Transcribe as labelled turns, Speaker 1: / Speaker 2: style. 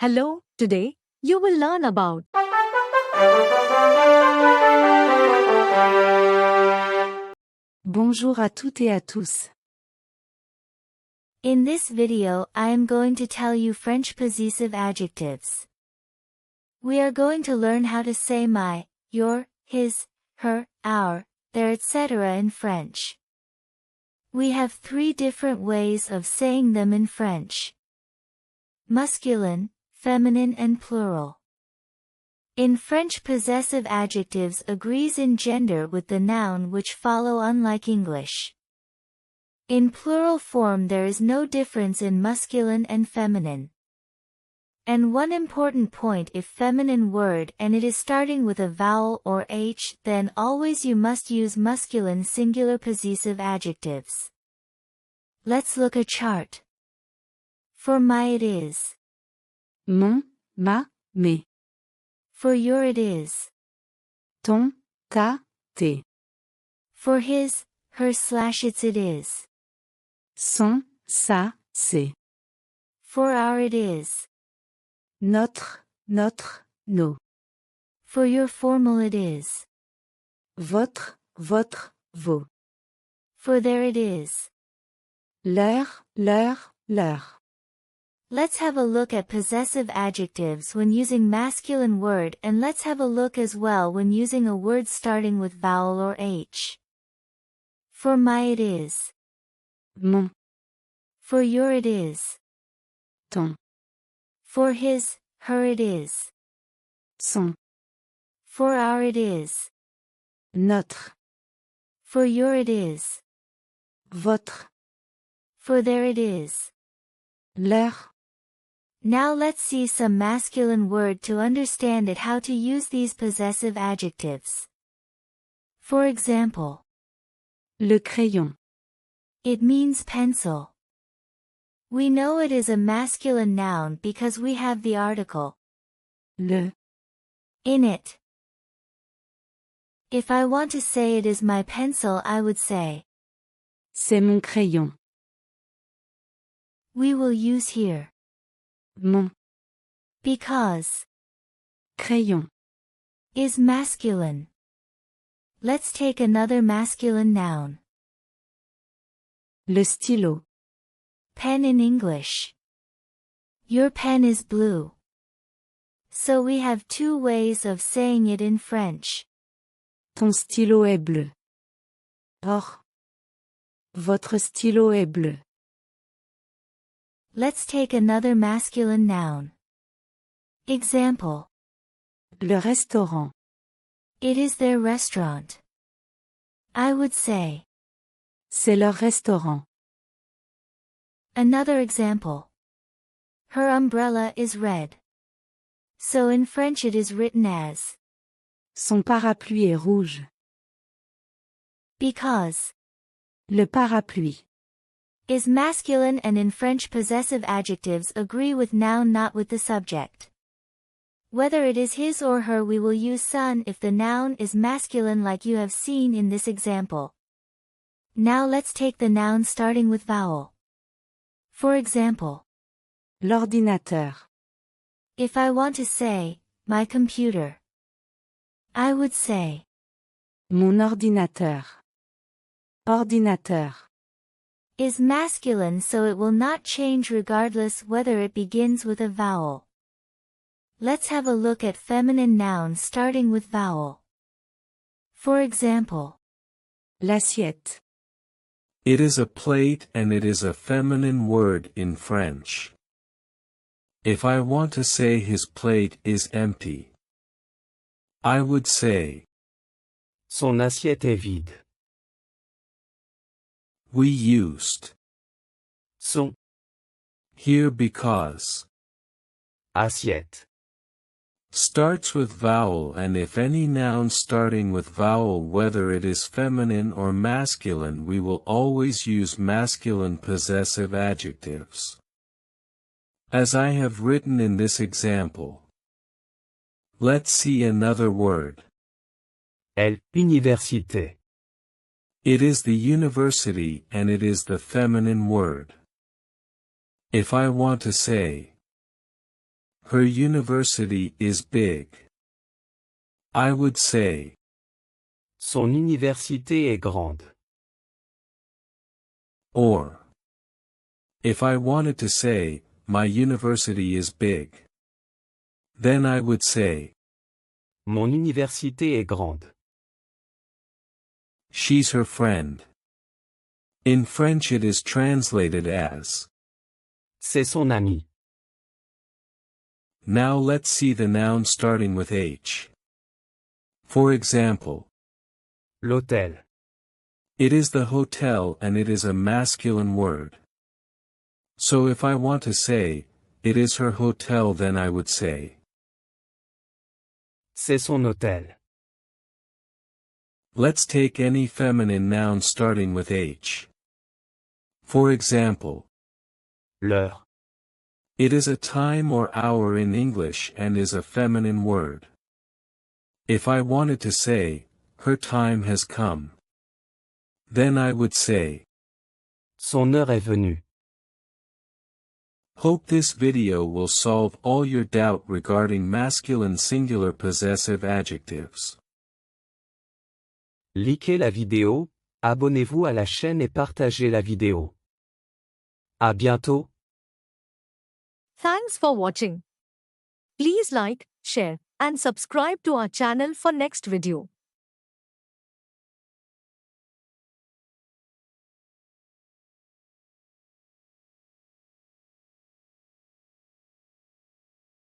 Speaker 1: Hello, today you will learn about
Speaker 2: Bonjour à toutes et à tous.
Speaker 3: In this video I am going to tell you French possessive adjectives. We are going to learn how to say my, your, his, her, our, their etc. in French. We have 3 different ways of saying them in French: masculine, feminine and plural. In French, possessive adjectives agrees in gender with the noun which follow, unlike English. In plural form there is no difference in masculine and feminine. And one important point: if feminine word and it is starting with a vowel or h, then always you must use masculine singular possessive adjectives. Let's look a chart. For my it is.
Speaker 2: Mon, ma, mes.
Speaker 3: For your it is.
Speaker 2: Ton, ta, tes.
Speaker 3: For his, her / its it is.
Speaker 2: Son, sa, ses.
Speaker 3: For our it is.
Speaker 2: Notre, nos.
Speaker 3: For your formal it is.
Speaker 2: Votre, vos.
Speaker 3: For their it is.
Speaker 2: Leur, leur.
Speaker 3: Let's have a look at possessive adjectives when using masculine word, and let's have a look as well when using a word starting with vowel or h. For my it is.
Speaker 2: Mon.
Speaker 3: For your it is.
Speaker 2: Ton.
Speaker 3: For his, her it is.
Speaker 2: Son.
Speaker 3: For our it is.
Speaker 2: Notre.
Speaker 3: For your it is.
Speaker 2: Votre.
Speaker 3: For their it is.
Speaker 2: Leur.
Speaker 3: Now let's see some masculine word to understand it, how to use these possessive adjectives. For example,
Speaker 2: Le crayon.
Speaker 3: it means pencil. We know it is a masculine noun because we have the article
Speaker 2: Le.
Speaker 3: in it. If I want to say it is my pencil, I would say
Speaker 2: C'est mon crayon.
Speaker 3: we will use here
Speaker 2: Mon.
Speaker 3: because
Speaker 2: Crayon.
Speaker 3: is masculine. Let's take another masculine noun.
Speaker 2: Le stylo.
Speaker 3: Pen in English. Your pen is blue. So we have 2 ways of saying it in French.
Speaker 2: Ton stylo est bleu. Or. Votre stylo est bleu.
Speaker 3: Let's take another masculine noun. Example.
Speaker 2: Le restaurant.
Speaker 3: It is their restaurant. I would say
Speaker 2: C'est leur restaurant.
Speaker 3: another example. Her umbrella is red. So in French it is written as
Speaker 2: Son parapluie est rouge.
Speaker 3: because
Speaker 2: Le parapluie.
Speaker 3: is masculine, and in French possessive adjectives agree with noun, not with the subject. Whether it is his or her, we will use son if the noun is masculine, like you have seen in this example. Now let's take the noun starting with vowel. For example,
Speaker 2: L'ordinateur.
Speaker 3: if I want to say my computer, I would say
Speaker 2: Mon ordinateur. Ordinateur.
Speaker 3: is masculine, so it will not change regardless whether it begins with a vowel. Let's have a look at feminine nouns starting with vowel. For example,
Speaker 2: L'assiette.
Speaker 4: It is a plate, and it is a feminine word in French. If I want to say his plate is empty, I would say
Speaker 5: Son assiette est vide.
Speaker 4: we used
Speaker 5: Son
Speaker 4: here because
Speaker 5: assiette
Speaker 4: starts with vowel, and if any noun starting with vowel, whether it is feminine or masculine, we will always use masculine possessive adjectives. As I have written in this example. Let's see another word.
Speaker 5: Université.
Speaker 4: It is the university, and it is the feminine word. If I want to say Her university is big. I would say,
Speaker 5: Son université est grande.
Speaker 4: or, if I wanted to say, my university is big, then I would say,
Speaker 5: Mon université est grande.
Speaker 4: she's her friend. In French it is translated as.
Speaker 5: C'est son ami.
Speaker 4: Now let's see the noun starting with H. For example,
Speaker 5: L'hôtel.
Speaker 4: it is the hotel and it is a masculine word. So if I want to say, it is her hotel, then I would say,
Speaker 5: C'est son hôtel.
Speaker 4: let's take any feminine noun starting with H. For example,
Speaker 5: L'heure.
Speaker 4: it is a time or hour in English and is a feminine word. If I wanted to say, her time has come, then I would say,
Speaker 5: Son heure est venue.
Speaker 4: hope this video will solve all your doubt regarding masculine singular possessive adjectives.
Speaker 5: Likez la vidéo, abonnez-vous à la chaîne et partagez la vidéo. À bientôt.
Speaker 1: Thanks for watching. Please like, share, and subscribe to our channel for next video.